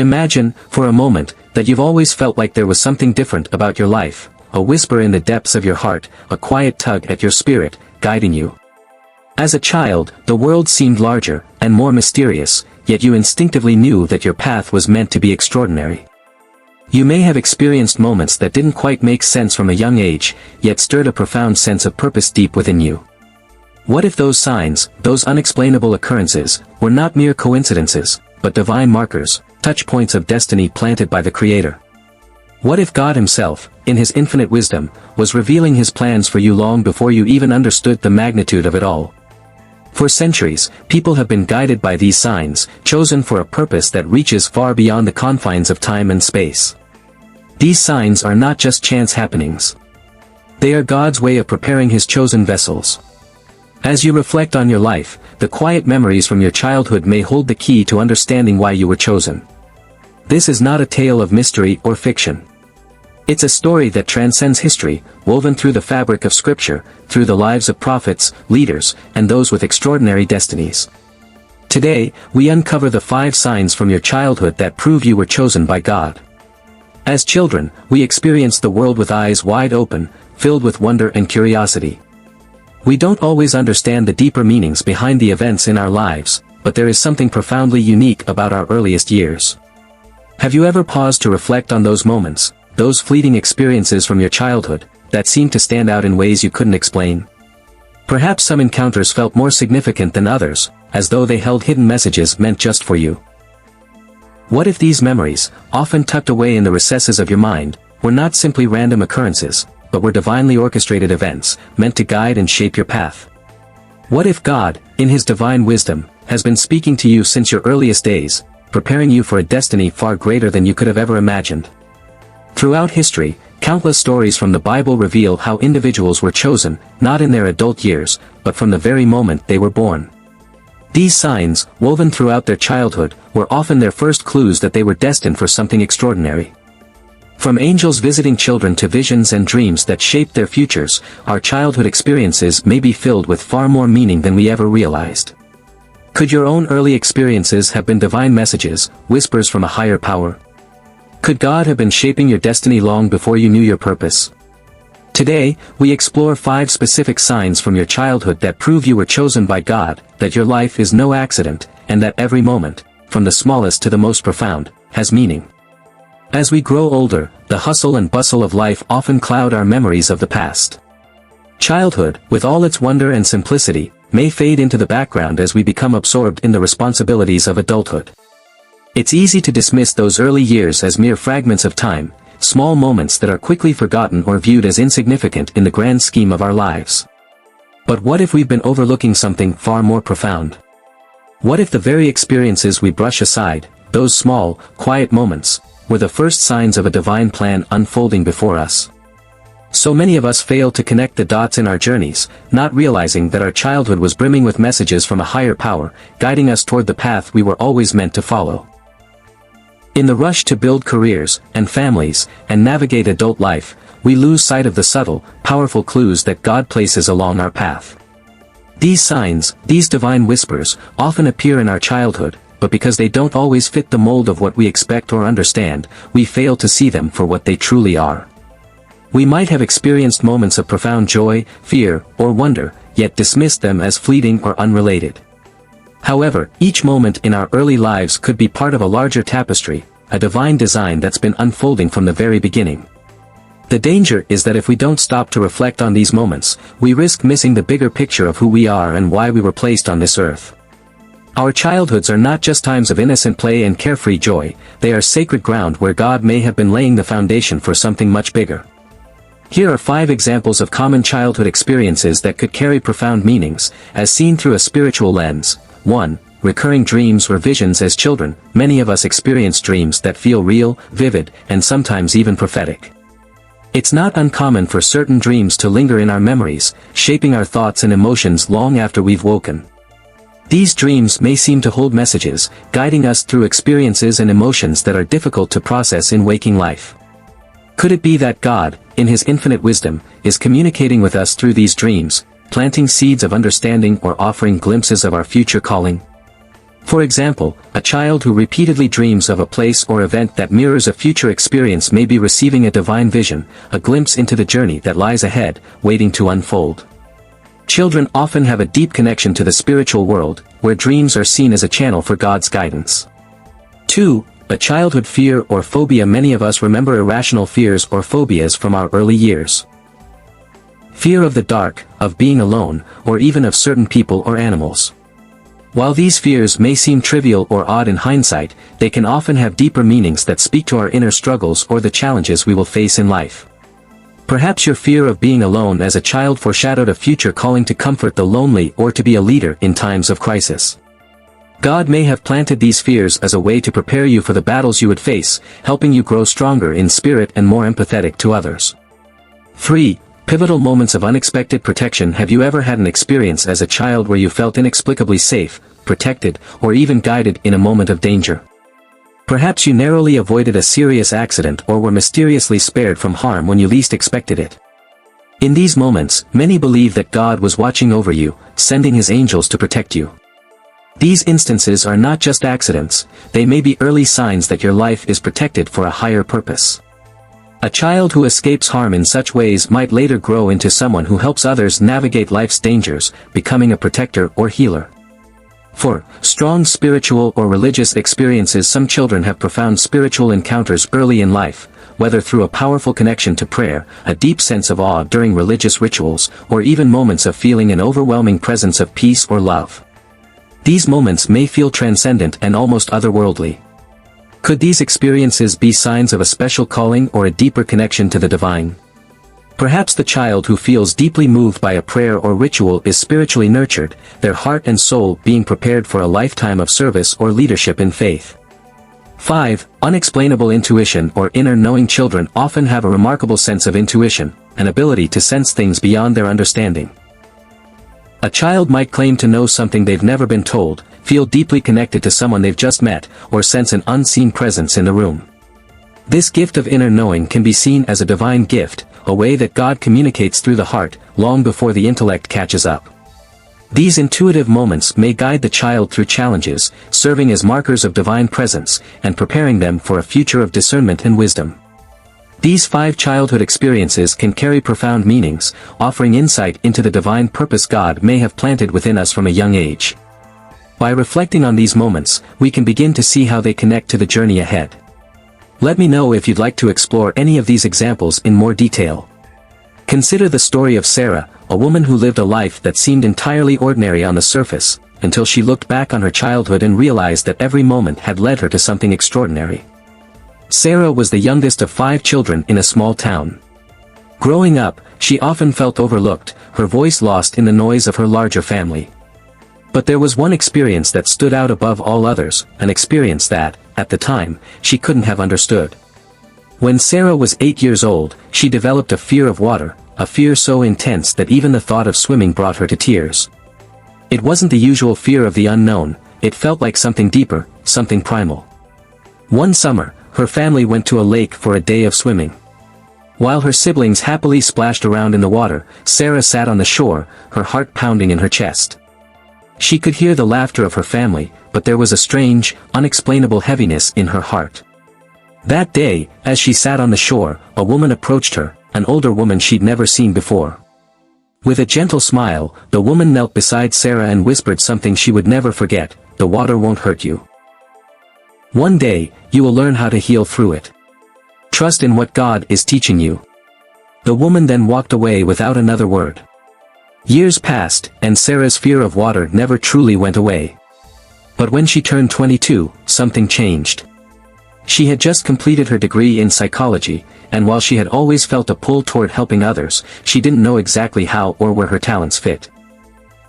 Imagine, for a moment, that you've always felt like there was something different about your life, a whisper in the depths of your heart, a quiet tug at your spirit, guiding you. As a child, the world seemed larger and more mysterious, yet you instinctively knew that your path was meant to be extraordinary. You may have experienced moments that didn't quite make sense from a young age, yet stirred a profound sense of purpose deep within you. What if those signs, those unexplainable occurrences, were not mere coincidences, but divine markers, touch points of destiny planted by the Creator? What if God Himself, in His infinite wisdom, was revealing His plans for you long before you even understood the magnitude of it all? For centuries, people have been guided by these signs, chosen for a purpose that reaches far beyond the confines of time and space. These signs are not just chance happenings. They are God's way of preparing His chosen vessels. As you reflect on your life, the quiet memories from your childhood may hold the key to understanding why you were chosen. This is not a tale of mystery or fiction. It's a story that transcends history, woven through the fabric of Scripture, through the lives of prophets, leaders, and those with extraordinary destinies. Today, we uncover the 5 signs from your childhood that prove you were chosen by God. As children, we experience the world with eyes wide open, filled with wonder and curiosity. We don't always understand the deeper meanings behind the events in our lives, but there is something profoundly unique about our earliest years. Have you ever paused to reflect on those moments, those fleeting experiences from your childhood, that seemed to stand out in ways you couldn't explain? Perhaps some encounters felt more significant than others, as though they held hidden messages meant just for you. What if these memories, often tucked away in the recesses of your mind, were not simply random occurrences, but were divinely orchestrated events, meant to guide and shape your path? What if God, in His divine wisdom, has been speaking to you since your earliest days, preparing you for a destiny far greater than you could have ever imagined? Throughout history, countless stories from the Bible reveal how individuals were chosen, not in their adult years, but from the very moment they were born. These signs, woven throughout their childhood, were often their first clues that they were destined for something extraordinary. From angels visiting children to visions and dreams that shaped their futures, our childhood experiences may be filled with far more meaning than we ever realized. Could your own early experiences have been divine messages, whispers from a higher power? Could God have been shaping your destiny long before you knew your purpose? Today, we explore 5 specific signs from your childhood that prove you were chosen by God, that your life is no accident, and that every moment, from the smallest to the most profound, has meaning. As we grow older, the hustle and bustle of life often cloud our memories of the past. Childhood, with all its wonder and simplicity, may fade into the background as we become absorbed in the responsibilities of adulthood. It's easy to dismiss those early years as mere fragments of time, small moments that are quickly forgotten or viewed as insignificant in the grand scheme of our lives. But what if we've been overlooking something far more profound? What if the very experiences we brush aside, those small, quiet moments, were the first signs of a divine plan unfolding before us? So many of us fail to connect the dots in our journeys, not realizing that our childhood was brimming with messages from a higher power, guiding us toward the path we were always meant to follow. In the rush to build careers, and families, and navigate adult life, we lose sight of the subtle, powerful clues that God places along our path. These signs, these divine whispers, often appear in our childhood, but because they don't always fit the mold of what we expect or understand, we fail to see them for what they truly are. We might have experienced moments of profound joy, fear, or wonder, yet dismissed them as fleeting or unrelated. However, each moment in our early lives could be part of a larger tapestry, a divine design that's been unfolding from the very beginning. The danger is that if we don't stop to reflect on these moments, we risk missing the bigger picture of who we are and why we were placed on this earth. Our childhoods are not just times of innocent play and carefree joy, they are sacred ground where God may have been laying the foundation for something much bigger. Here are 5 examples of common childhood experiences that could carry profound meanings, as seen through a spiritual lens. 1. Recurring dreams or visions. As children, many of us experience dreams that feel real, vivid, and sometimes even prophetic. It's not uncommon for certain dreams to linger in our memories, shaping our thoughts and emotions long after we've woken. These dreams may seem to hold messages, guiding us through experiences and emotions that are difficult to process in waking life. Could it be that God, in His infinite wisdom, is communicating with us through these dreams, planting seeds of understanding or offering glimpses of our future calling? For example, a child who repeatedly dreams of a place or event that mirrors a future experience may be receiving a divine vision, a glimpse into the journey that lies ahead, waiting to unfold. Children often have a deep connection to the spiritual world, where dreams are seen as a channel for God's guidance. 2. A childhood fear or phobia. Many of us remember irrational fears or phobias from our early years. Fear of the dark, of being alone, or even of certain people or animals. While these fears may seem trivial or odd in hindsight, they can often have deeper meanings that speak to our inner struggles or the challenges we will face in life. Perhaps your fear of being alone as a child foreshadowed a future calling to comfort the lonely or to be a leader in times of crisis. God may have planted these fears as a way to prepare you for the battles you would face, helping you grow stronger in spirit and more empathetic to others. 3. Pivotal moments of unexpected protection. Have you ever had an experience as a child where you felt inexplicably safe, protected, or even guided in a moment of danger? Perhaps you narrowly avoided a serious accident or were mysteriously spared from harm when you least expected it. In these moments, many believe that God was watching over you, sending his angels to protect you. These instances are not just accidents, they may be early signs that your life is protected for a higher purpose. A child who escapes harm in such ways might later grow into someone who helps others navigate life's dangers, becoming a protector or healer. 4. Strong spiritual or religious experiences. Some children have profound spiritual encounters early in life, whether through a powerful connection to prayer, a deep sense of awe during religious rituals, or even moments of feeling an overwhelming presence of peace or love. These moments may feel transcendent and almost otherworldly. Could these experiences be signs of a special calling or a deeper connection to the divine? Perhaps the child who feels deeply moved by a prayer or ritual is spiritually nurtured, their heart and soul being prepared for a lifetime of service or leadership in faith. 5. Unexplainable intuition or inner knowing. Children often have a remarkable sense of intuition, an ability to sense things beyond their understanding. A child might claim to know something they've never been told, feel deeply connected to someone they've just met, or sense an unseen presence in the room. This gift of inner knowing can be seen as a divine gift, a way that God communicates through the heart, long before the intellect catches up. These intuitive moments may guide the child through challenges, serving as markers of divine presence, and preparing them for a future of discernment and wisdom. These 5 childhood experiences can carry profound meanings, offering insight into the divine purpose God may have planted within us from a young age. By reflecting on these moments, we can begin to see how they connect to the journey ahead. Let me know if you'd like to explore any of these examples in more detail. Consider the story of Sarah, a woman who lived a life that seemed entirely ordinary on the surface, until she looked back on her childhood and realized that every moment had led her to something extraordinary. Sarah was the youngest of 5 children in a small town. Growing up, she often felt overlooked, her voice lost in the noise of her larger family. But there was one experience that stood out above all others, an experience that, at the time, she couldn't have understood. When Sarah was 8 years old, she developed a fear of water, a fear so intense that even the thought of swimming brought her to tears. It wasn't the usual fear of the unknown, it felt like something deeper, something primal. One summer, her family went to a lake for a day of swimming. While her siblings happily splashed around in the water, Sarah sat on the shore, her heart pounding in her chest. She could hear the laughter of her family, but there was a strange, unexplainable heaviness in her heart. That day, as she sat on the shore, a woman approached her, an older woman she'd never seen before. With a gentle smile, the woman knelt beside Sarah and whispered something she would never forget: "The water won't hurt you. One day, you will learn how to heal through it. Trust in what God is teaching you." The woman then walked away without another word. Years passed, and Sarah's fear of water never truly went away. But when she turned 22, something changed. She had just completed her degree in psychology, and while she had always felt a pull toward helping others, she didn't know exactly how or where her talents fit.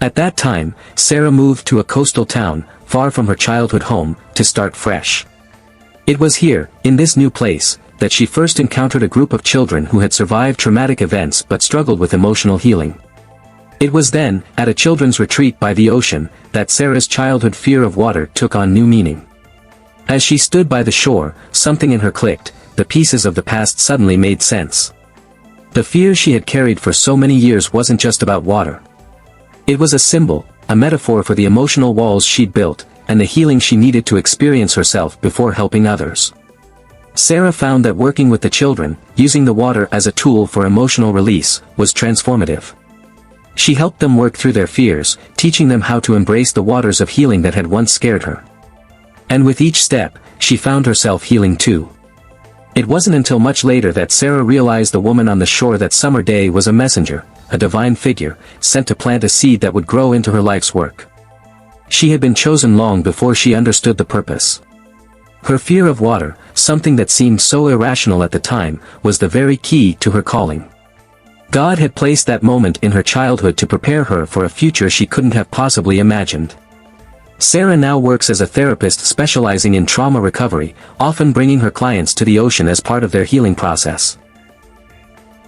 At that time, Sarah moved to a coastal town, far from her childhood home, to start fresh. It was here, in this new place, that she first encountered a group of children who had survived traumatic events but struggled with emotional healing. It was then, at a children's retreat by the ocean, that Sarah's childhood fear of water took on new meaning. As she stood by the shore, something in her clicked, the pieces of the past suddenly made sense. The fear she had carried for so many years wasn't just about water. It was a symbol, a metaphor for the emotional walls she'd built, and the healing she needed to experience herself before helping others. Sarah found that working with the children, using the water as a tool for emotional release, was transformative. She helped them work through their fears, teaching them how to embrace the waters of healing that had once scared her. And with each step, she found herself healing too. It wasn't until much later that Sarah realized the woman on the shore that summer day was a messenger, a divine figure, sent to plant a seed that would grow into her life's work. She had been chosen long before she understood the purpose. Her fear of water, something that seemed so irrational at the time, was the very key to her calling. God had placed that moment in her childhood to prepare her for a future she couldn't have possibly imagined. Sarah now works as a therapist specializing in trauma recovery, often bringing her clients to the ocean as part of their healing process.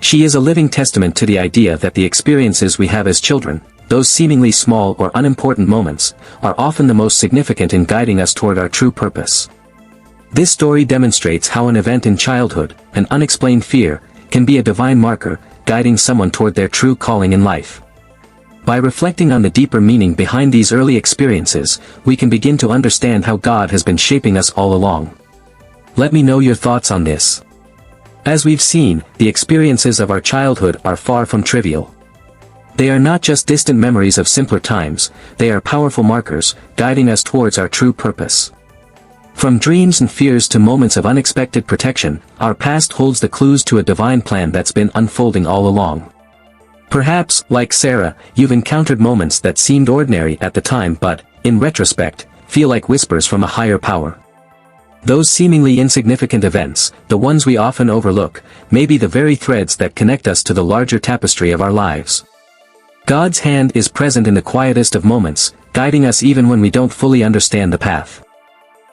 She is a living testament to the idea that the experiences we have as children, those seemingly small or unimportant moments, are often the most significant in guiding us toward our true purpose. This story demonstrates how an event in childhood, an unexplained fear, can be a divine marker, guiding someone toward their true calling in life. By reflecting on the deeper meaning behind these early experiences, we can begin to understand how God has been shaping us all along. Let me know your thoughts on this. As we've seen, the experiences of our childhood are far from trivial. They are not just distant memories of simpler times, they are powerful markers, guiding us towards our true purpose. From dreams and fears to moments of unexpected protection, our past holds the clues to a divine plan that's been unfolding all along. Perhaps, like Sarah, you've encountered moments that seemed ordinary at the time but, in retrospect, feel like whispers from a higher power. Those seemingly insignificant events, the ones we often overlook, may be the very threads that connect us to the larger tapestry of our lives. God's hand is present in the quietest of moments, guiding us even when we don't fully understand the path.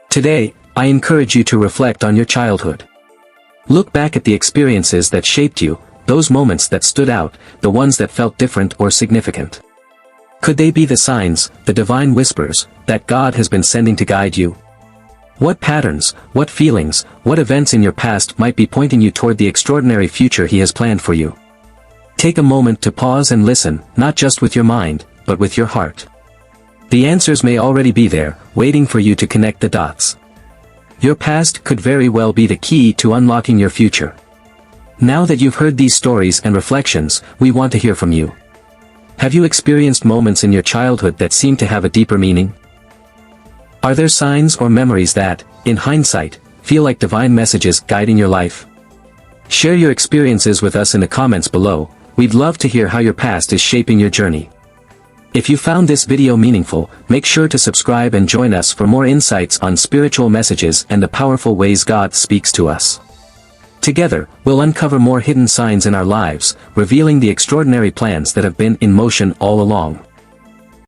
Today, I encourage you to reflect on your childhood. Look back at the experiences that shaped you, those moments that stood out, the ones that felt different or significant. Could they be the signs, the divine whispers, that God has been sending to guide you? What patterns, what feelings, what events in your past might be pointing you toward the extraordinary future He has planned for you? Take a moment to pause and listen, not just with your mind, but with your heart. The answers may already be there, waiting for you to connect the dots. Your past could very well be the key to unlocking your future. Now that you've heard these stories and reflections, we want to hear from you. Have you experienced moments in your childhood that seem to have a deeper meaning? Are there signs or memories that, in hindsight, feel like divine messages guiding your life? Share your experiences with us in the comments below. We'd love to hear how your past is shaping your journey. If you found this video meaningful, make sure to subscribe and join us for more insights on spiritual messages and the powerful ways God speaks to us. Together, we'll uncover more hidden signs in our lives, revealing the extraordinary plans that have been in motion all along.